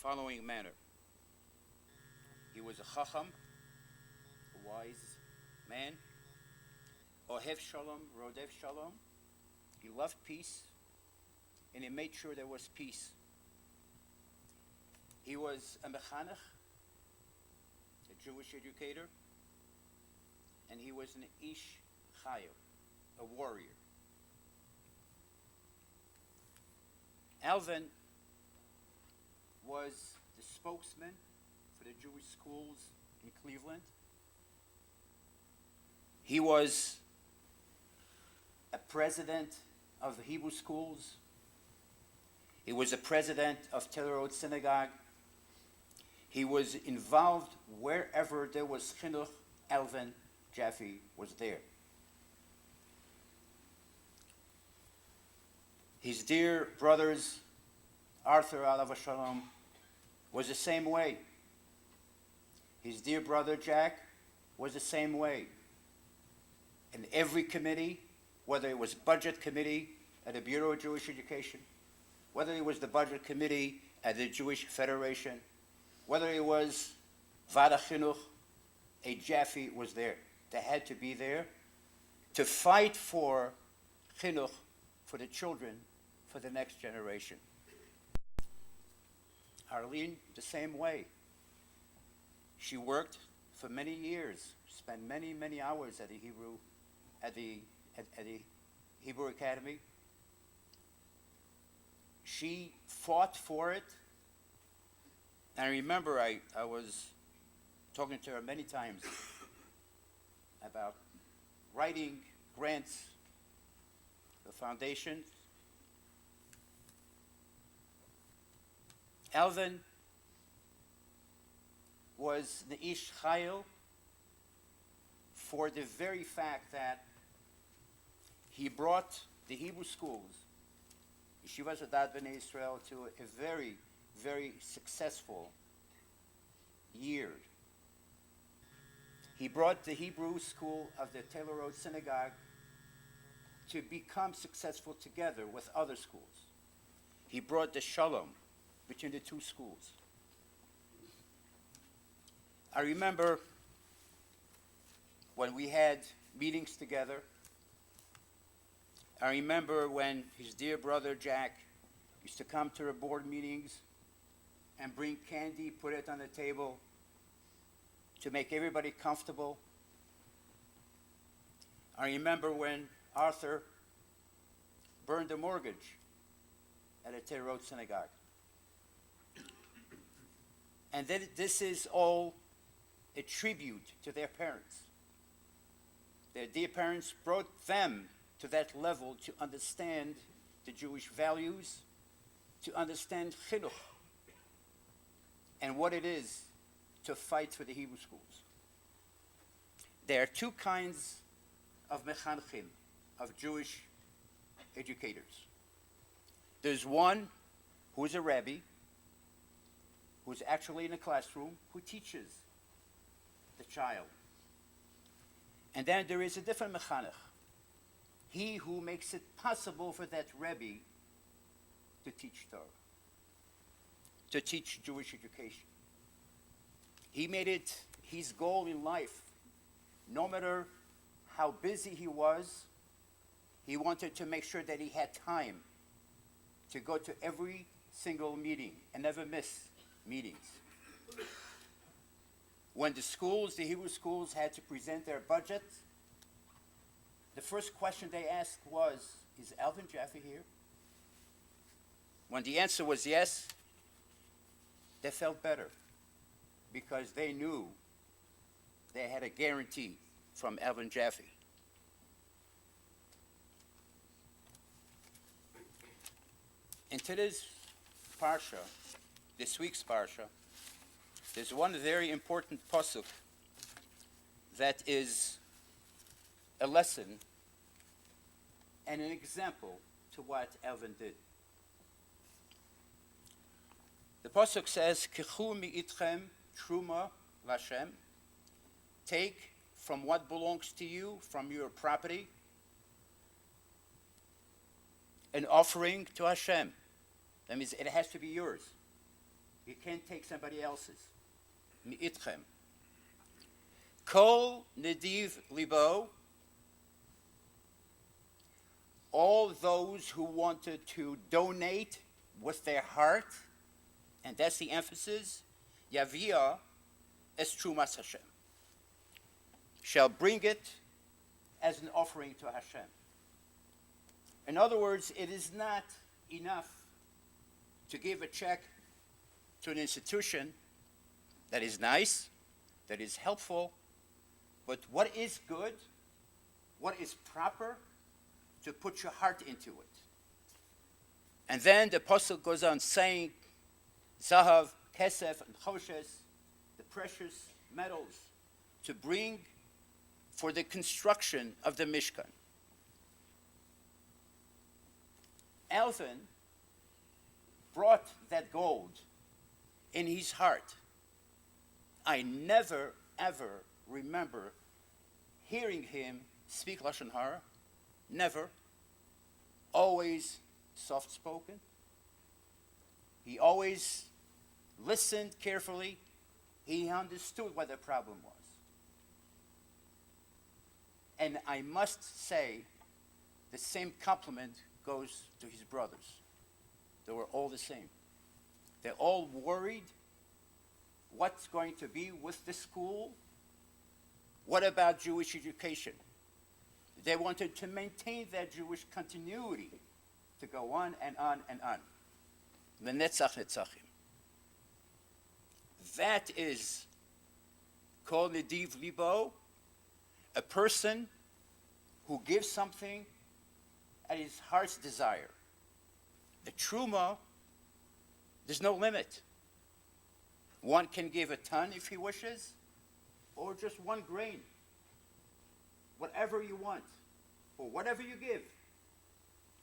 following manner. He was a chacham, a wise man, ohev shalom, rodev shalom. He loved peace, and he made sure there was peace. He was a mechanech, a Jewish educator, and he was an ish chayil, a warrior. Alvin was the spokesman for the Jewish schools in Cleveland. He was a president of the Hebrew schools. He was a president of Taylor Road Synagogue. He was involved wherever there was chinuch. Alvin Jaffe was there. His dear brothers, Arthur alav shalom, was the same way. His dear brother Jack was the same way. And every committee, whether it was budget committee at the Bureau of Jewish Education, whether it was the budget committee at the Jewish Federation, whether it was Vada Chinuch, a Jaffe was there. They had to be there to fight for chinuch, for the children, for the next generation. Arlene, the same way. She worked for many years, spent many, many hours at the Hebrew Academy. She fought for it. And I remember I was talking to her many times about writing grants, the foundation. Alvin was the Ish Chayil for the very fact that he brought the Hebrew schools, Yeshivas Adat B'nai Israel, to a very, very successful year. He brought the Hebrew school of the Taylor Road Synagogue to become successful together with other schools. He brought the shalom between the two schools. I remember when we had meetings together. I remember when his dear brother Jack used to come to the board meetings and bring candy, put it on the table to make everybody comfortable. I remember when Arthur burned a mortgage at a Taylor Road Synagogue. And then this is all a tribute to their parents. Their dear parents brought them to that level to understand the Jewish values, to understand chinuch, and what it is to fight for the Hebrew schools. There are two kinds of mechanchim, of Jewish educators. There's one who is a rabbi, who's actually in a classroom, who teaches the child. And then there is a different mechanech, he who makes it possible for that rabbi to teach Torah, to teach Jewish education. He made it his goal in life. No matter how busy he was, he wanted to make sure that he had time to go to every single meeting and never miss meetings. When the schools, the Hebrew schools, had to present their budget, the first question they asked was, is Alvin Jaffe here? When the answer was yes, they felt better because they knew they had a guarantee from Alvin Jaffe. In today's parsha, this week's parsha, there's one very important pasuk that is a lesson and an example to what Alvin did. The pasuk says, "Kichu mi'itchem truma l'Hashem." Take from what belongs to you, from your property, an offering to Hashem. That means it has to be yours. You can't take somebody else's. Mi'itchem. Kol nediv libo. All those who wanted to donate with their heart, and that's the emphasis, Yavia es Trumas Hashem, shall bring it as an offering to Hashem. In other words, it is not enough to give a check to an institution that is nice, that is helpful, but what is good, what is proper, to put your heart into it. And then the apostle goes on saying, Zahav, Kesef, and Choshes, the precious metals, to bring for the construction of the Mishkan. Alvin brought that gold in his heart. I never, ever remember hearing him speak Lashon Hara. Never. Always soft-spoken. He always listened carefully. He understood what the problem was. And I must say, the same compliment goes to his brothers. They were all the same. They're all worried what's going to be with the school. What about Jewish education? They wanted to maintain that Jewish continuity to go on and on and on. L'netzach netzachim. That is called nediv libo, a person who gives something at his heart's desire. The truma, there's no limit. One can give a ton if he wishes, or just 1 grain. Whatever you want, or whatever you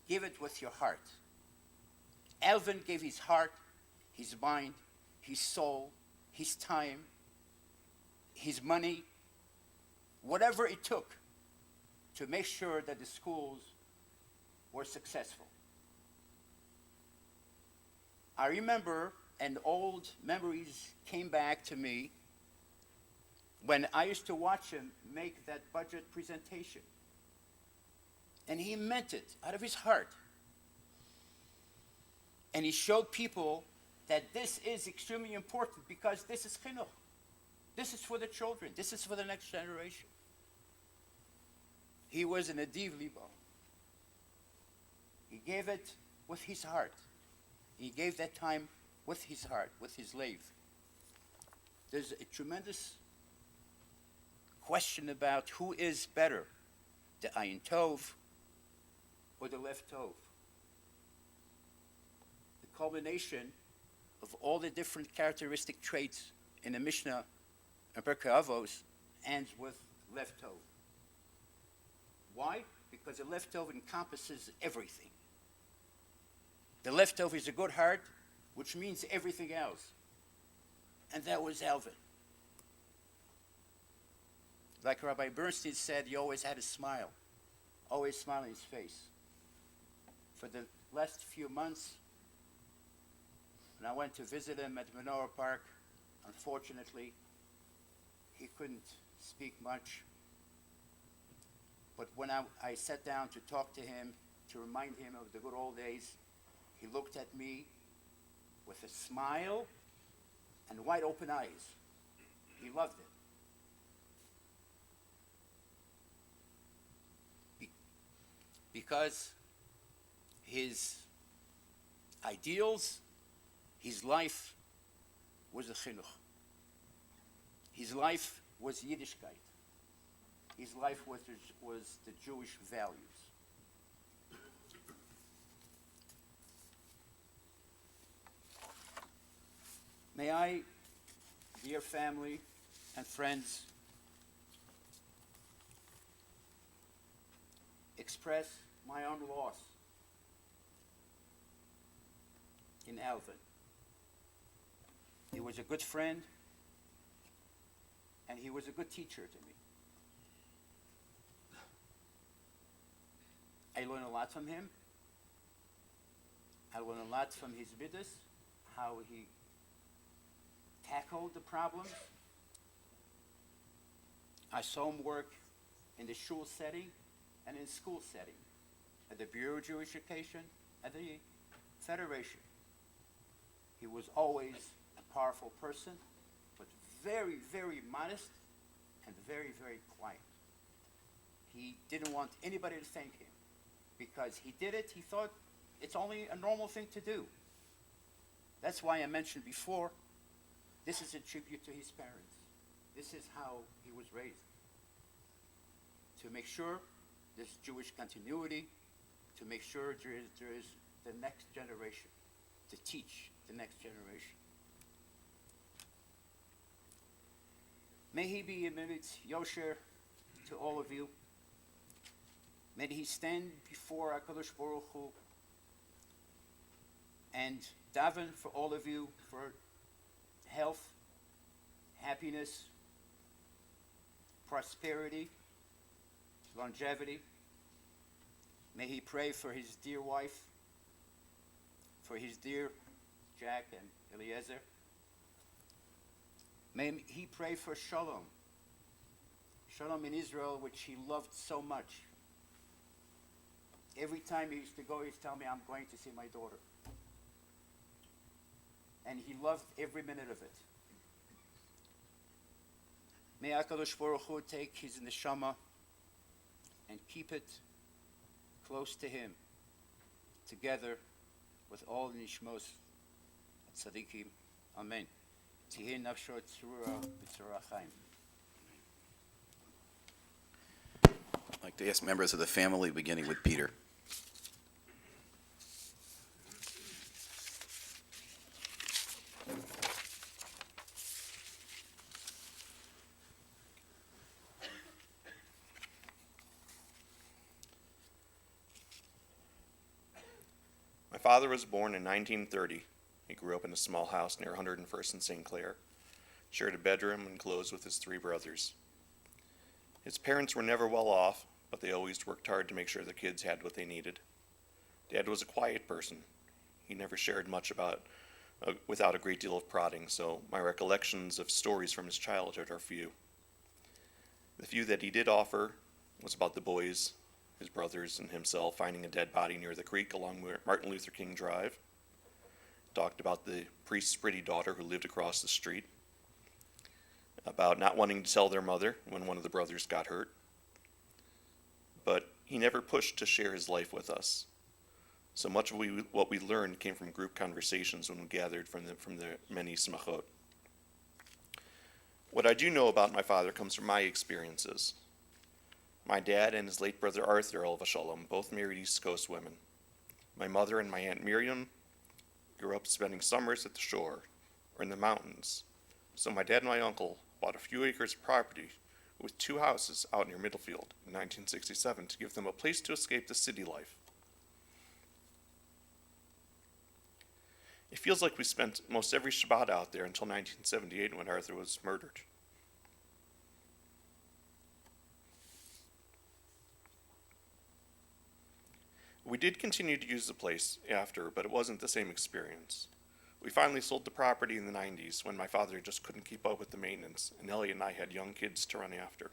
give it with your heart. Alvin gave his heart, his mind, his soul, his time, his money, whatever it took to make sure that the schools were successful. I remember, and old memories came back to me when I used to watch him make that budget presentation. And he meant it out of his heart. And he showed people that this is extremely important because this is chinuch. This is for the children. This is for the next generation. He was an nediv libo. He gave it with his heart. He gave that time with his heart, with his leiv. There's a tremendous question about who is better, the ayin tov or the left tov. The culmination of all the different characteristic traits in the Mishnah and Berkowitz ends with left tov. Why? Because the left tov encompasses everything. The left tov is a good heart, which means everything else. And that was Alvin. Like Rabbi Bernstein said, he always had a smile, always smile on his face. For the last few months, when I went to visit him at Menorah Park, unfortunately, he couldn't speak much. But when I sat down to talk to him, to remind him of the good old days, he looked at me with a smile and wide open eyes. He loved it. Because his ideals, his life was a chinuch. His life was Yiddishkeit. His life was the Jewish values. May I, dear family and friends, express my own loss in Alvin. He was a good friend, and he was a good teacher to me. I learned a lot from him. I learned a lot from his midas, how he tackle the problems. I saw him work in the shul setting and in school setting, at the Bureau of Jewish Education, at the Federation. He was always a powerful person, but very, very modest and very, very quiet. He didn't want anybody to thank him because he did it. He thought it's only a normal thing to do. That's why I mentioned before, this is a tribute to his parents. This is how he was raised. To make sure there's Jewish continuity, to make sure there is the next generation, to teach the next generation. May he be a minute Yosher to all of you. May he stand before HaKadosh Baruch Hu and daven for all of you for health, happiness, prosperity, longevity. May he pray for his dear wife, for his dear Jack and Eliezer. May he pray for Shalom. Shalom in Israel, which he loved so much. Every time he used to go, he used to tell me, I'm going to see my daughter. And he loved every minute of it. May HaKadosh Baruch Hu take his neshama and keep it close to him, together with all the nishmos tzadikim. Amen. Tihei nafsho tzurah b'tzurah chaim. I'd like to ask members of the family, beginning with Peter. My father was born in 1930. He grew up in a small house near 101st and St. Clair, shared a bedroom and clothes with his three brothers. His parents were never well off, but they always worked hard to make sure the kids had what they needed. Dad was a quiet person. He never shared much without a great deal of prodding, so my recollections of stories from his childhood are few. The few that he did offer was about the boys, his brothers, and himself finding a dead body near the creek along Martin Luther King Drive. Talked about the priest's pretty daughter who lived across the street. About not wanting to tell their mother when one of the brothers got hurt. But he never pushed to share his life with us. So much of what we learned came from group conversations when we gathered from the many smachot. What I do know about my father comes from my experiences. My dad and his late brother Arthur, Alav Shalom, both married East Coast women. My mother and my Aunt Miriam grew up spending summers at the shore or in the mountains. So my dad and my uncle bought a few acres of property with two houses out near Middlefield in 1967 to give them a place to escape the city life. It feels like we spent most every Shabbat out there until 1978 when Arthur was murdered. We did continue to use the place after, but it wasn't the same experience. We finally sold the property in the 90s when my father just couldn't keep up with the maintenance, and Ellie and I had young kids to run after.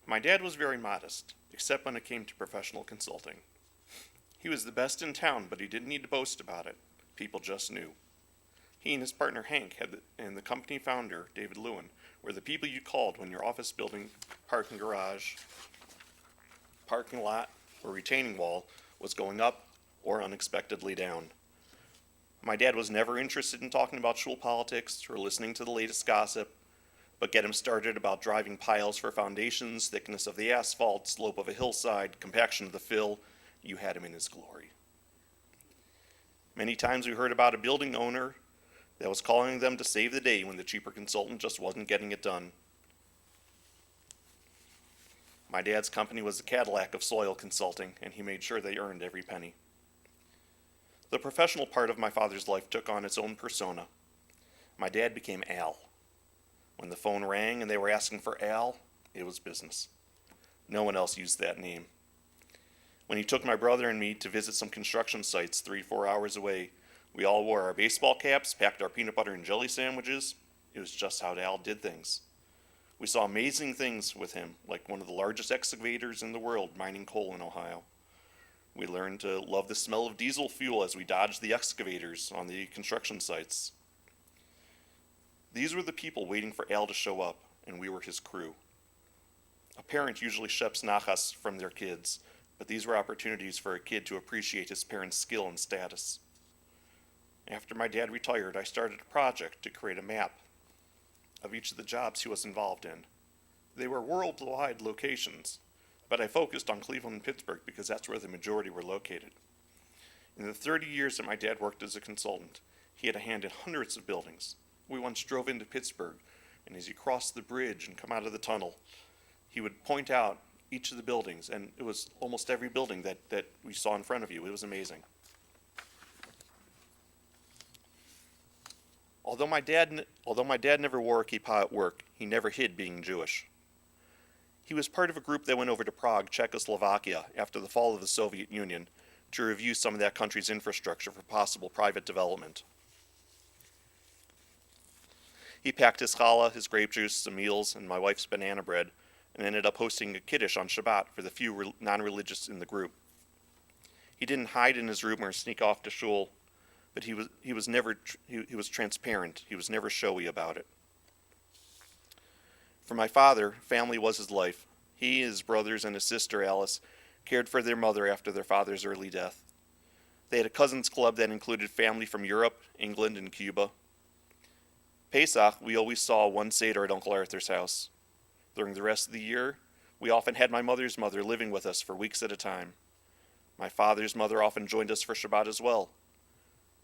My dad was very modest, except when it came to professional consulting. He was the best in town, but he didn't need to boast about it. People just knew. He and his partner Hank and the company founder, David Lewin, were the people you called when your office building, parking garage, parking lot, or retaining wall was going up or unexpectedly down. My dad was never interested in talking about shul politics or listening to the latest gossip, but get him started about driving piles for foundations, thickness of the asphalt, slope of a hillside, compaction of the fill, you had him in his glory. Many times we heard about a building owner that was calling them to save the day when the cheaper consultant just wasn't getting it done. My dad's company was the Cadillac of soil consulting, and he made sure they earned every penny. The professional part of my father's life took on its own persona. My dad became Al. When the phone rang and they were asking for Al, it was business. No one else used that name. When he took my brother and me to visit some construction sites 3-4 hours away, We all wore our baseball caps, packed our peanut butter and jelly sandwiches. It was just how Al did things. We saw amazing things with him, like one of the largest excavators in the world mining coal in Ohio. We learned to love the smell of diesel fuel as we dodged the excavators on the construction sites. These were the people waiting for Al to show up, and we were his crew. A parent usually ships nachas from their kids, but these were opportunities for a kid to appreciate his parents' skill and status. After my dad retired, I started a project to create a map of each of the jobs he was involved in. They were worldwide locations, but I focused on Cleveland and Pittsburgh because that's where the majority were located. In the 30 years that my dad worked as a consultant, he had a hand in hundreds of buildings. We once drove into Pittsburgh, and as he crossed the bridge and come out of the tunnel, he would point out each of the buildings, and it was almost every building that we saw in front of you. It was amazing. Although my dad never wore a kippah at work, he never hid being Jewish. He was part of a group that went over to Prague, Czechoslovakia, after the fall of the Soviet Union, to review some of that country's infrastructure for possible private development. He packed his challah, his grape juice, some meals, and my wife's banana bread, and ended up hosting a kiddush on Shabbat for the few non-religious in the group. He didn't hide in his room or sneak off to shul, but he was transparent. He was never showy about it. For my father, family was his life. He, his brothers, and his sister Alice cared for their mother after their father's early death. They had a cousins club that included family from Europe, England, and Cuba. Pesach, we always saw one Seder at Uncle Arthur's house. During the rest of the year, we often had my mother's mother living with us for weeks at a time. My father's mother often joined us for Shabbat as well.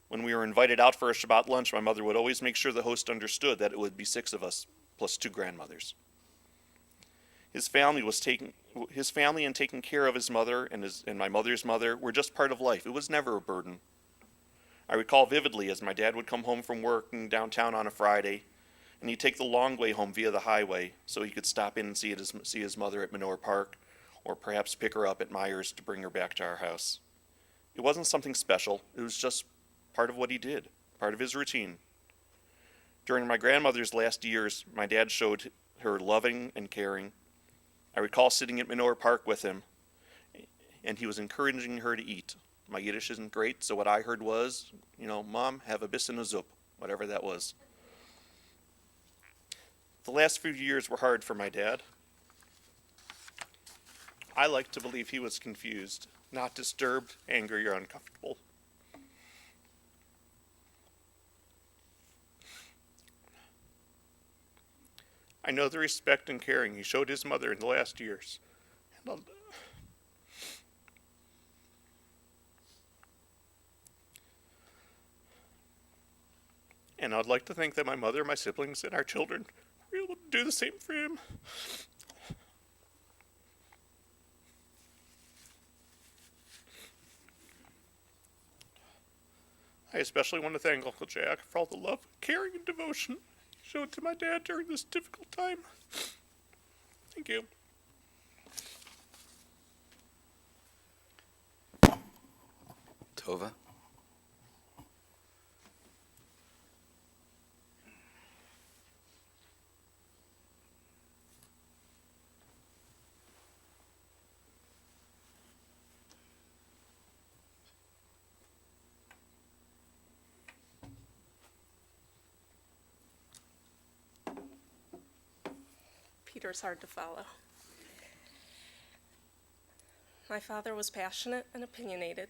When we were invited out for a Shabbat lunch, my mother would always make sure the host understood that it would be 6 of us, plus 2 grandmothers. His family and taking care of his mother and my mother's mother were just part of life. It was never a burden. I recall vividly as my dad would come home from working downtown on a Friday, and he'd take the long way home via the highway so he could stop in and see his mother at Manor Park, or perhaps pick her up at Myers to bring her back to our house. It wasn't something special. It was just part of what he did, part of his routine. During my grandmother's last years, my dad showed her loving and caring. I recall sitting at Manor Park with him, and he was encouraging her to eat. My Yiddish isn't great, so what I heard was, Mom, have a bissen of zup, whatever that was. The last few years were hard for my dad. I like to believe he was confused, not disturbed, angry, or uncomfortable. I know the respect and caring he showed his mother in the last years. And I'd like to think that my mother, my siblings, and our children were able to do the same for him. I especially want to thank Uncle Jack for all the love, caring, and devotion he showed to my dad during this difficult time. Thank you. Tova. Peter's hard to follow. My father was passionate and opinionated,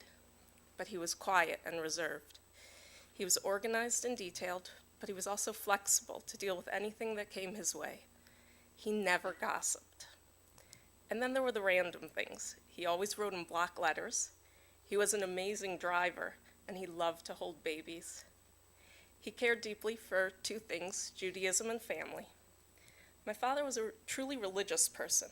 but he was quiet and reserved. He was organized and detailed, but he was also flexible to deal with anything that came his way. He never gossiped. And then there were the random things. He always wrote in block letters. He was an amazing driver, and he loved to hold babies. He cared deeply for 2 things, Judaism and family. My father was a truly religious person.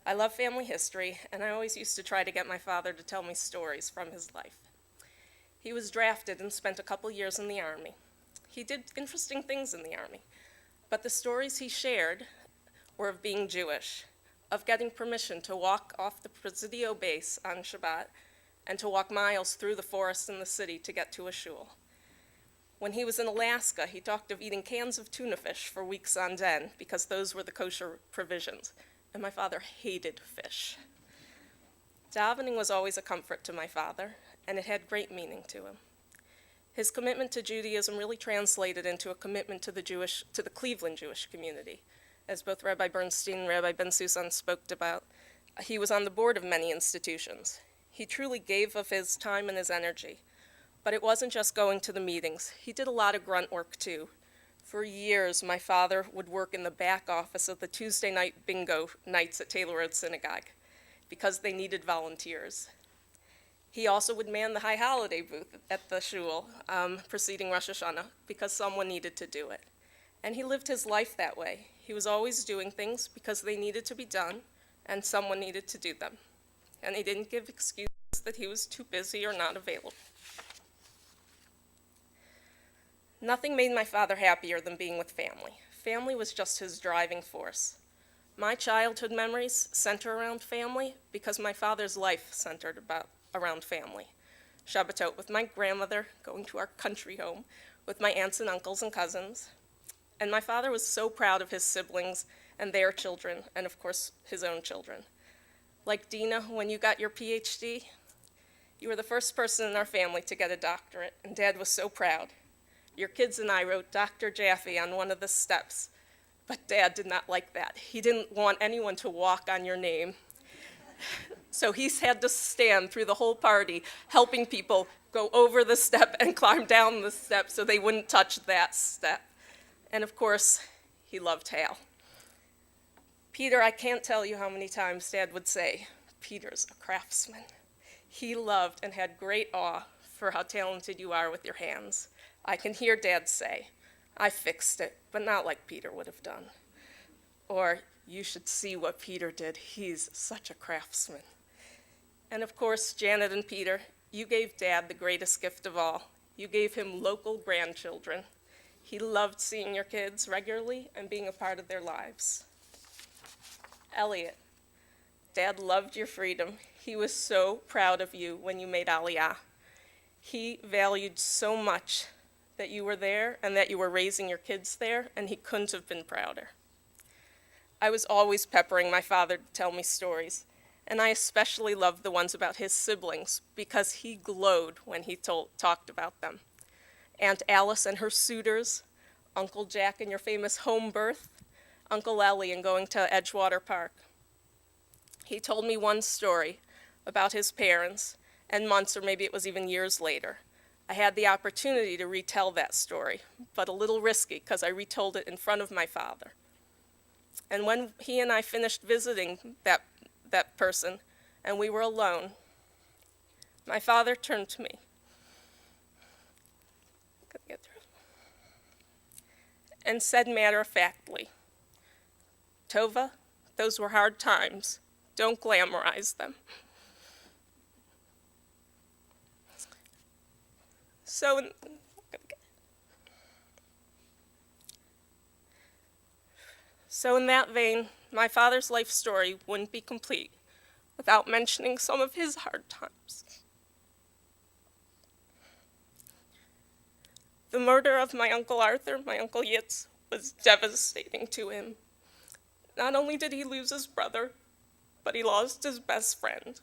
I love family history, and I always used to try to get my father to tell me stories from his life. He was drafted and spent a couple years in the Army. He did interesting things in the Army, but the stories he shared were of being Jewish, of getting permission to walk off the Presidio base on Shabbat and to walk miles through the forest in the city to get to a shul. When he was in Alaska, he talked of eating cans of tuna fish for weeks on end because those were the kosher provisions. And my father hated fish. Davening was always a comfort to my father, and it had great meaning to him. His commitment to Judaism really translated into a commitment to the Cleveland Jewish community. As both Rabbi Bernstein and Rabbi Ben Susan spoke about, he was on the board of many institutions. He truly gave of his time and his energy. But it wasn't just going to the meetings. He did a lot of grunt work, too. For years, my father would work in the back office of the Tuesday night bingo nights at Taylor Road Synagogue because they needed volunteers. He also would man the high holiday booth at the shul preceding Rosh Hashanah because someone needed to do it. And he lived his life that way. He was always doing things because they needed to be done and someone needed to do them. And he didn't give excuses that he was too busy or not available. Nothing made my father happier than being with family. Family was just his driving force. My childhood memories center around family because my father's life centered around family. Shabbatot with my grandmother, going to our country home, with my aunts and uncles and cousins. And my father was so proud of his siblings and their children, and of course, his own children. Like Dina, when you got your PhD, you were the first person in our family to get a doctorate, and Dad was so proud. Your kids and I wrote Dr. Jaffe on one of the steps, but Dad did not like that. He didn't want anyone to walk on your name. So he's had to stand through the whole party, helping people go over the step and climb down the step so they wouldn't touch that step. And of course, he loved Hal. Peter, I can't tell you how many times Dad would say, Peter's a craftsman. He loved and had great awe for how talented you are with your hands. I can hear Dad say, I fixed it, but not like Peter would have done. Or, you should see what Peter did. He's such a craftsman. And of course, Janet and Peter, you gave Dad the greatest gift of all. You gave him local grandchildren. He loved seeing your kids regularly and being a part of their lives. Elliot, Dad loved your freedom. He was so proud of you when you made Aliyah. He valued so much that you were there and that you were raising your kids there, and he couldn't have been prouder. I was always peppering my father to tell me stories, and I especially loved the ones about his siblings because he glowed when he talked about them. Aunt Alice and her suitors, Uncle Jack and your famous home birth, Uncle Ellie and going to Edgewater Park. He told me one story about his parents, and months or maybe it was even years later, I had the opportunity to retell that story, but a little risky because I retold it in front of my father. And when he and I finished visiting that person and we were alone, my father turned to me. And said matter-of-factly, Tova, those were hard times. Don't glamorize them. So in that vein, my father's life story wouldn't be complete without mentioning some of his hard times. The murder of my Uncle Arthur, my Uncle Yitz, was devastating to him. Not only did he lose his brother, but he lost his best friend.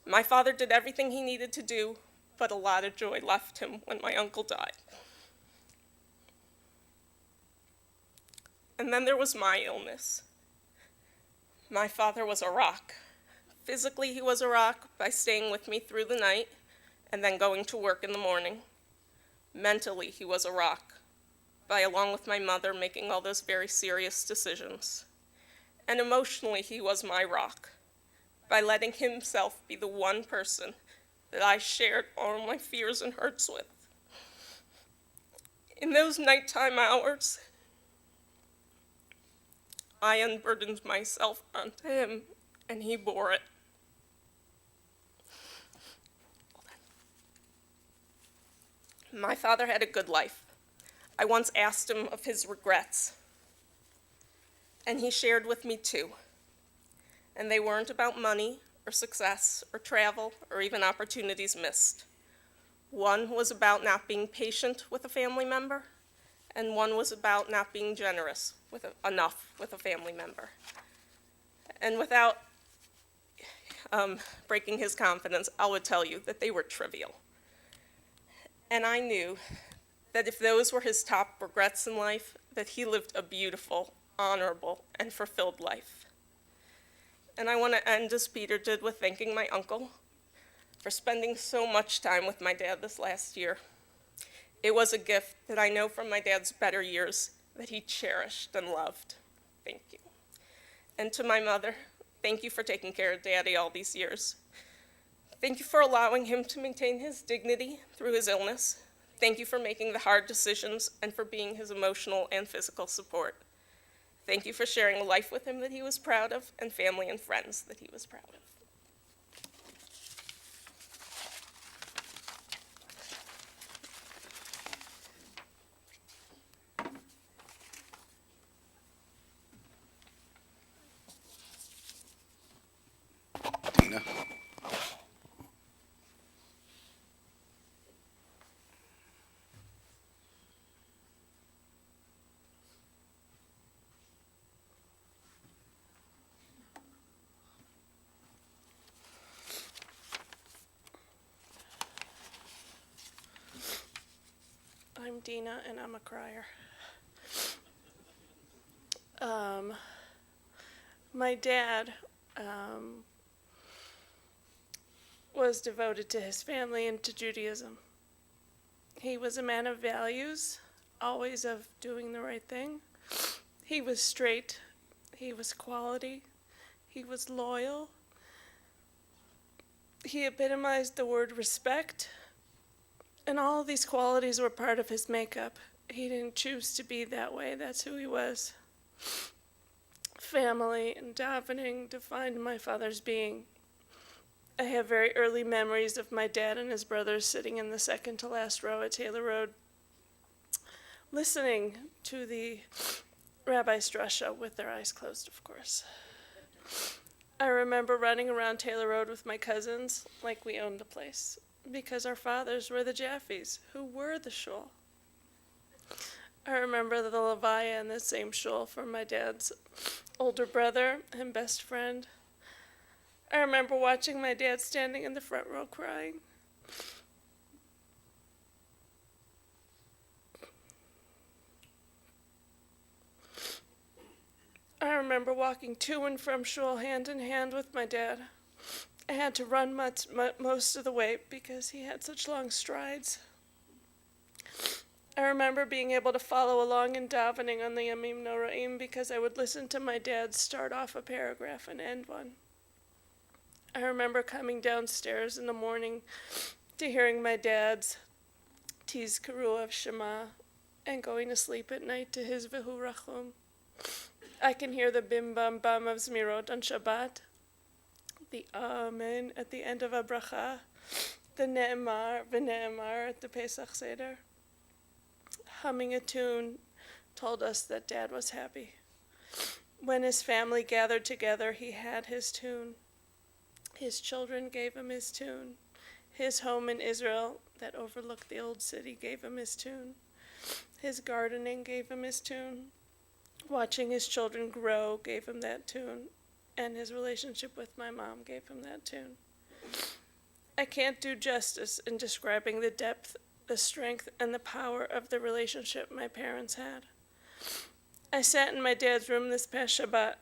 My father did everything he needed to do, but a lot of joy left him when my uncle died. And then there was my illness. My father was a rock. Physically, he was a rock by staying with me through the night and then going to work in the morning. Mentally, he was a rock by, along with my mother, making all those very serious decisions. And emotionally, he was my rock by letting himself be the one person that I shared all my fears and hurts with. In those nighttime hours, I unburdened myself onto him, and he bore it. My father had a good life. I once asked him of his regrets, and he shared with me too. And they weren't about money or success or travel or even opportunities missed. One was about not being patient with a family member, and one was about not being generous enough with a family member. And without breaking his confidence, I would tell you that they were trivial. And I knew that if those were his top regrets in life, that he lived a beautiful, honorable, and fulfilled life. And I want to end as Peter did with thanking my uncle for spending so much time with my dad this last year. It was a gift that I know from my dad's better years that he cherished and loved. Thank you. And to my mother, thank you for taking care of Daddy all these years. Thank you for allowing him to maintain his dignity through his illness. Thank you for making the hard decisions and for being his emotional and physical support. Thank you for sharing a life with him that he was proud of and family and friends that he was proud of. Dina. I'm Dina, and I'm a crier. My dad was devoted to his family and to Judaism. He was a man of values, always of doing the right thing. He was straight. He was quality. He was loyal. He epitomized the word respect. And all of these qualities were part of his makeup. He didn't choose to be that way. That's who he was. Family and davening defined my father's being. I have very early memories of my dad and his brothers sitting in the second to last row at Taylor Road, listening to the rabbi's drasha with their eyes closed, of course. I remember running around Taylor Road with my cousins like we owned the place, because our fathers were the Jaffes, who were the shul. I remember the levaya in the same shul for my dad's older brother and best friend. I remember watching my dad standing in the front row crying. I remember walking to and from shul hand in hand with my dad. I had to run most of the way because he had such long strides. I remember being able to follow along in davening on the Yamim Noraim because I would listen to my dad start off a paragraph and end one. I remember coming downstairs in the morning to hearing my dad's Tizkaru of Shema and going to sleep at night to his Vehu Rachum. I can hear the bim bam bam of Zmirot on Shabbat, the Amen at the end of a bracha, the Ne'emar v'Ne'emar at the Pesach Seder. Humming a tune told us that Dad was happy. When his family gathered together, he had his tune. His children gave him his tune. His home in Israel that overlooked the old city gave him his tune. His gardening gave him his tune. Watching his children grow gave him that tune. And his relationship with my mom gave him that tune. I can't do justice in describing the depth, the strength, and the power of the relationship my parents had. I sat in my dad's room this past Shabbat,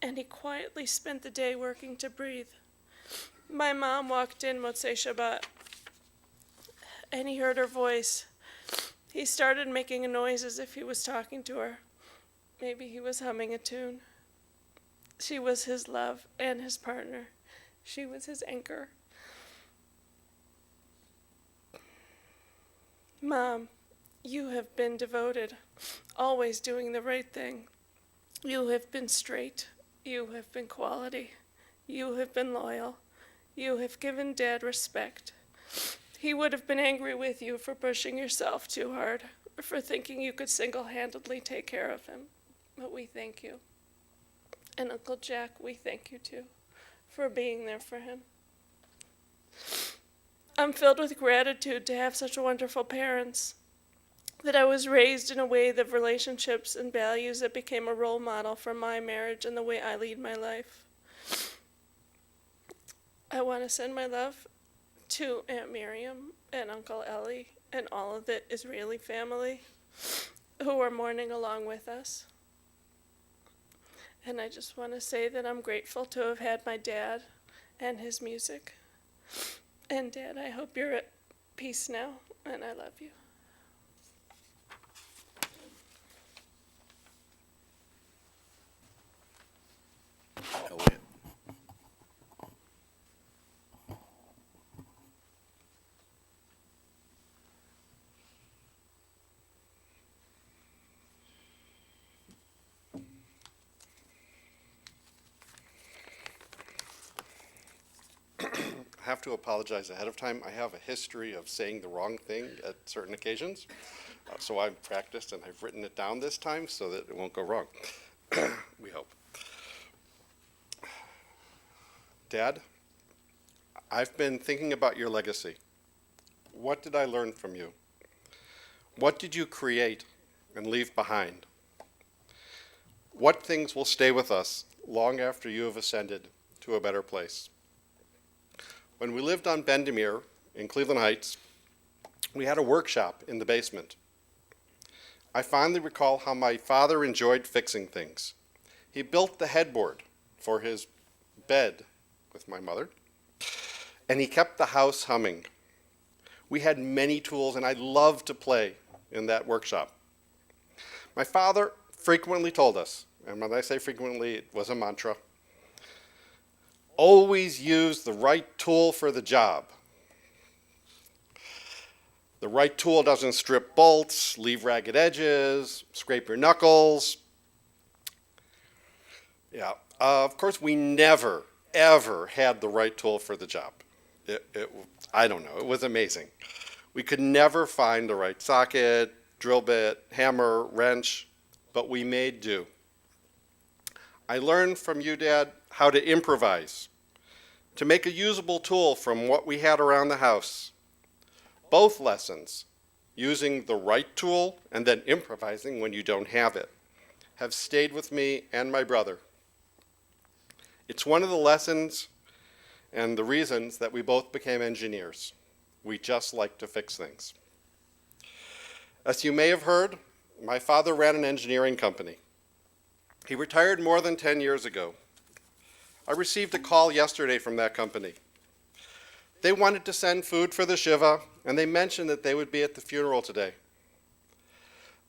and he quietly spent the day working to breathe. My mom walked in Motzei Shabbat, and he heard her voice. He started making a noise as if he was talking to her. Maybe he was humming a tune. She was his love and his partner. She was his anchor. Mom, you have been devoted, always doing the right thing. You have been straight. You have been quality. You have been loyal. You have given Dad respect. He would have been angry with you for pushing yourself too hard, for thinking you could single-handedly take care of him. But we thank you. And Uncle Jack, we thank you too, for being there for him. I'm filled with gratitude to have such wonderful parents, that I was raised in a way of relationships and values that became a role model for my marriage and the way I lead my life. I want to send my love to Aunt Miriam and Uncle Ellie and all of the Israeli family who are mourning along with us. And I just want to say that I'm grateful to have had my dad and his music. And Dad, I hope you're at peace now, and I love you. Oh, wait. I have to apologize ahead of time. I have a history of saying the wrong thing at certain occasions. So I've practiced and I've written it down this time so that it won't go wrong. We hope. Dad, I've been thinking about your legacy. What did I learn from you? What did you create and leave behind? What things will stay with us long after you have ascended to a better place? When we lived on Bendemeer in Cleveland Heights, we had a workshop in the basement. I fondly recall how my father enjoyed fixing things. He built the headboard for his bed with my mother, and he kept the house humming. We had many tools, and I loved to play in that workshop. My father frequently told us, and when I say frequently, it was a mantra, always use the right tool for the job. The right tool doesn't strip bolts, leave ragged edges, scrape your knuckles. Yeah, of course, we never, ever had the right tool for the job. I don't know, it was amazing. We could never find the right socket, drill bit, hammer, wrench, but we made do. I learned from you, Dad, how to improvise, to make a usable tool from what we had around the house. Both lessons, using the right tool and then improvising when you don't have it, have stayed with me and my brother. It's one of the lessons and the reasons that we both became engineers. We just like to fix things. As you may have heard, my father ran an engineering company. He retired more than 10 years ago. I received a call yesterday from that company. They wanted to send food for the Shiva, and they mentioned that they would be at the funeral today.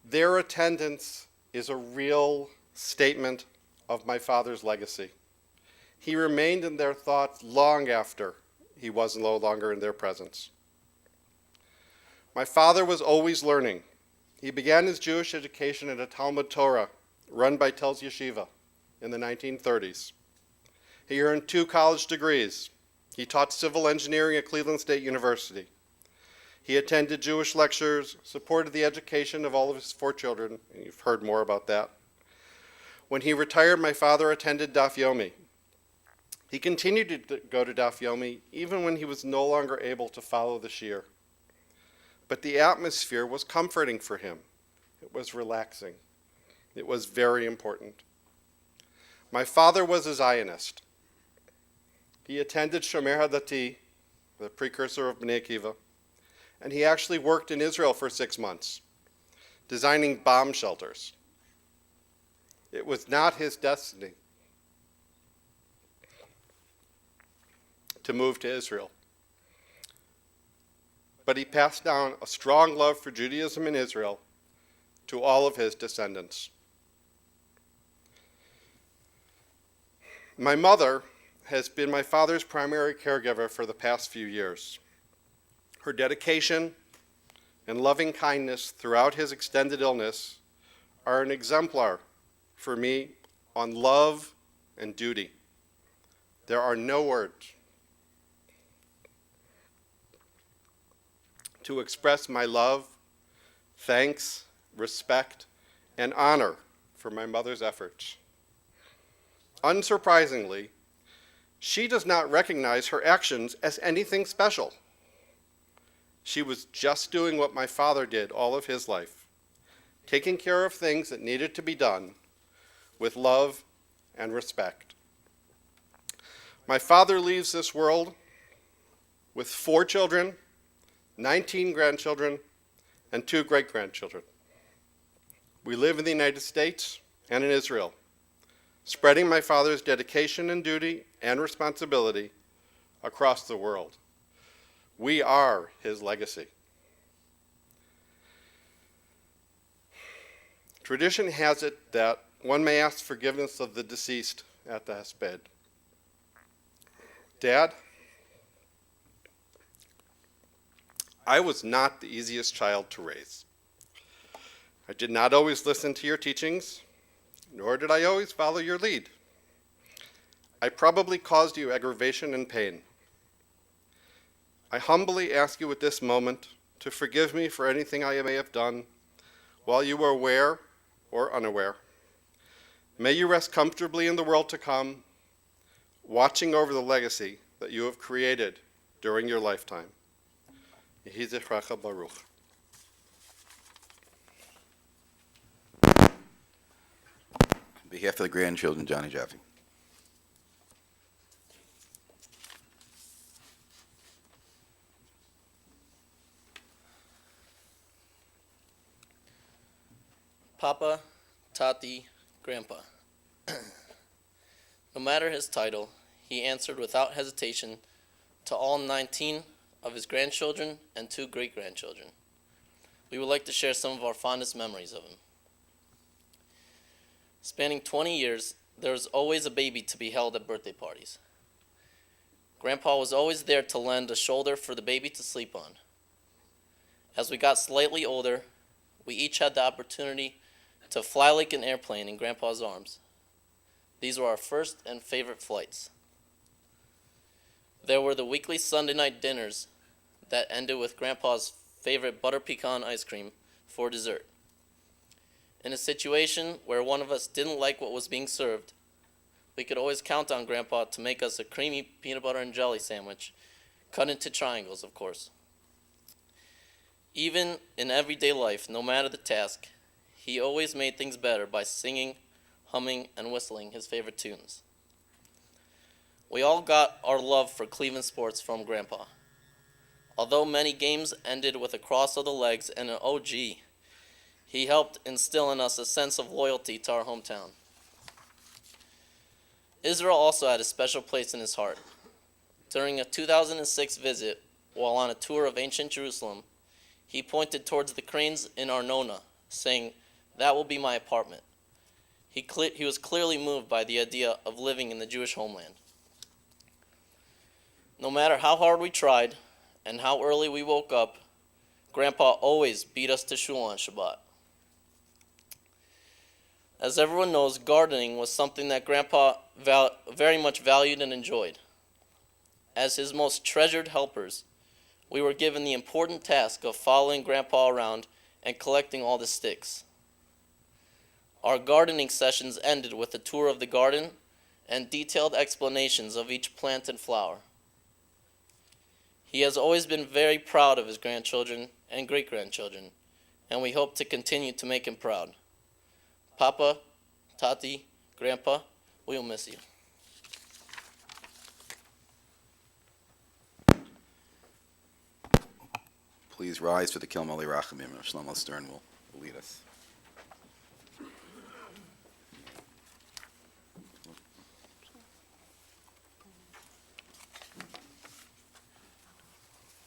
Their attendance is a real statement of my father's legacy. He remained in their thoughts long after he was no longer in their presence. My father was always learning. He began his Jewish education at a Talmud Torah run by Telz Yeshiva in the 1930s. He earned 2 college degrees. He taught civil engineering at Cleveland State University. He attended Jewish lectures, supported the education of all of his 4 children, and you've heard more about that. When he retired, my father attended Daf Yomi. He continued to go to Daf Yomi even when he was no longer able to follow the shiur. But the atmosphere was comforting for him. It was relaxing. It was very important. My father was a Zionist. He attended Shomer HaDati, the precursor of Bnei Akiva, and he actually worked in Israel for 6 months, designing bomb shelters. It was not his destiny to move to Israel. But he passed down a strong love for Judaism in Israel to all of his descendants. My mother has been my father's primary caregiver for the past few years. Her dedication and loving kindness throughout his extended illness are an exemplar for me on love and duty. There are no words to express my love, thanks, respect, and honor for my mother's efforts. Unsurprisingly, she does not recognize her actions as anything special. She was just doing what my father did all of his life, taking care of things that needed to be done with love and respect. My father leaves this world with 4 children, 19 grandchildren, and 2 great-grandchildren. We live in the United States and in Israel, spreading my father's dedication and duty and responsibility across the world. We are his legacy. Tradition has it that one may ask forgiveness of the deceased at the hesped. Dad, I was not the easiest child to raise. I did not always listen to your teachings, nor did I always follow your lead. I probably caused you aggravation and pain. I humbly ask you at this moment to forgive me for anything I may have done while you were aware or unaware. May you rest comfortably in the world to come, watching over the legacy that you have created during your lifetime. Yehi zichrecha baruch. On behalf of the grandchildren, Johnny Jaffe. Papa, Tati, Grandpa. No matter his title, he answered without hesitation to all 19 of his grandchildren and 2 great-grandchildren. We would like to share some of our fondest memories of him. Spanning 20 years, there was always a baby to be held at birthday parties. Grandpa was always there to lend a shoulder for the baby to sleep on. As we got slightly older, we each had the opportunity to fly like an airplane in Grandpa's arms. These were our first and favorite flights. There were the weekly Sunday night dinners that ended with Grandpa's favorite butter pecan ice cream for dessert. In a situation where one of us didn't like what was being served, we could always count on Grandpa to make us a creamy peanut butter and jelly sandwich, cut into triangles, of course. Even in everyday life, no matter the task, he always made things better by singing, humming, and whistling his favorite tunes. We all got our love for Cleveland sports from Grandpa. Although many games ended with a cross of the legs and an "oh gee," he helped instill in us a sense of loyalty to our hometown. Israel also had a special place in his heart. During a 2006 visit, while on a tour of ancient Jerusalem, he pointed towards the cranes in Arnona, saying, "That will be my apartment." He was clearly moved by the idea of living in the Jewish homeland. No matter how hard we tried and how early we woke up, Grandpa always beat us to shul on Shabbat. As everyone knows, gardening was something that Grandpa very much valued and enjoyed. As his most treasured helpers, we were given the important task of following Grandpa around and collecting all the sticks. Our gardening sessions ended with a tour of the garden and detailed explanations of each plant and flower. He has always been very proud of his grandchildren and great-grandchildren, and we hope to continue to make him proud. Papa, Tati, Grandpa, we will miss you. Please rise for the Kilmali Rachamim. Shlomo Stern will lead us.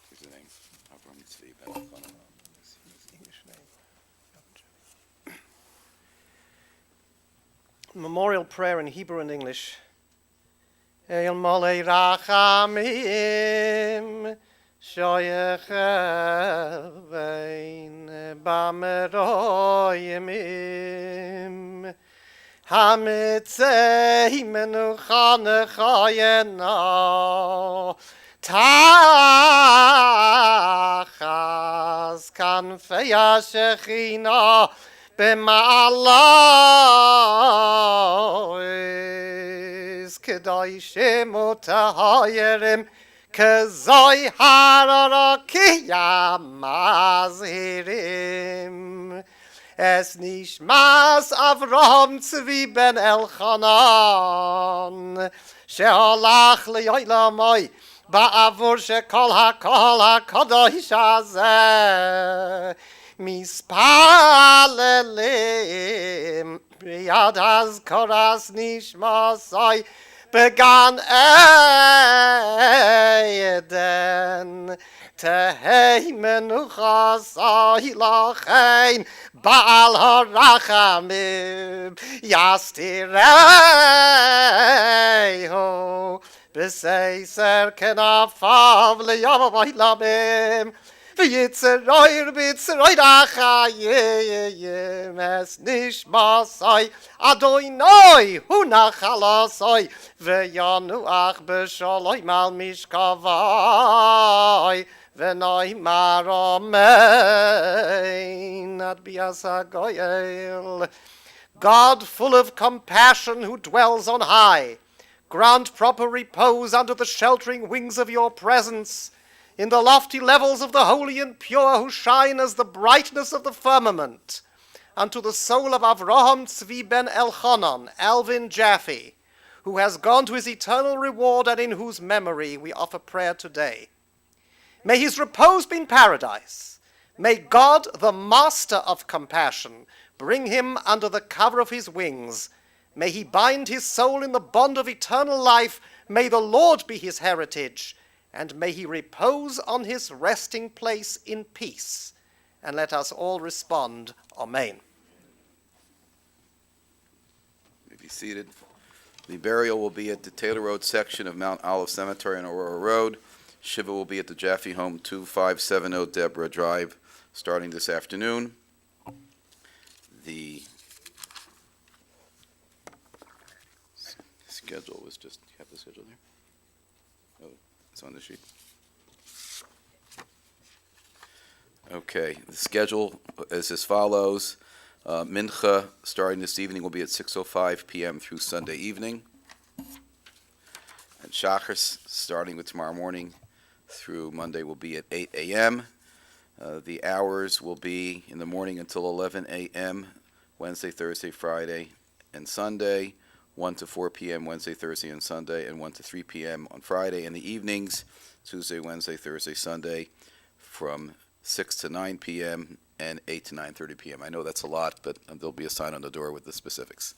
Here's the name. Avram Tzvi Ben Elchanan. Memorial prayer in Hebrew and English. El Malei Rachamim Shoyech Vein Bameroyimim Hamitzei Menucha Nechayena Tachas Kanfei HaShechina B'ma'alois Kedoshim Utahayerim כזוי הרוקיה מזהירים. Es nishmas Avraham Tzvi ben Elchanan, sheholach liyolamoi ba'avur shekol hakol hakadosh hazeh, mispalelim b'yad hazkoras nishmasai began Eden. Tehei menuchasai lachein Baal harachamim yastireiho b'seiser kenafav liyavavai lamim v'yitzeroir b'yitzeroir achayim es nishmasai Adonai hu nachalasai v'yanuach b'shalom al mishkavai v'noimar amen ad bias hagoyel. God, full of compassion, who dwells on high, grant proper repose under the sheltering wings of your presence, in the lofty levels of the holy and pure, who shine as the brightness of the firmament, unto the soul of Avraham Tzvi ben Elchanan, Alvin Jaffe, who has gone to his eternal reward and in whose memory we offer prayer today. May his repose be in paradise. May God, the master of compassion, bring him under the cover of his wings. May he bind his soul in the bond of eternal life. May the Lord be his heritage. And may he repose on his resting place in peace. And let us all respond, Amen. You may be seated. The burial will be at the Taylor Road section of Mount Olive Cemetery on Aurora Road. Shiva will be at the Jaffe Home, 2570 Deborah Drive, starting this afternoon. The schedule was just, you have the schedule there? Oh, it's on the sheet. Okay, the schedule is as follows. Mincha, starting this evening, will be at 6:05 p.m. through Sunday evening. And Shachris, starting with tomorrow morning through Monday, will be at 8 a.m. The hours will be in the morning until 11 a.m., Wednesday, Thursday, Friday, and Sunday, 1 to 4 p.m. Wednesday, Thursday, and Sunday, and 1 to 3 p.m. on Friday. And the evenings, Tuesday, Wednesday, Thursday, Sunday, from 6 to 9 p.m. and 8 to 9:30 p.m. I know that's a lot, but there'll be a sign on the door with the specifics.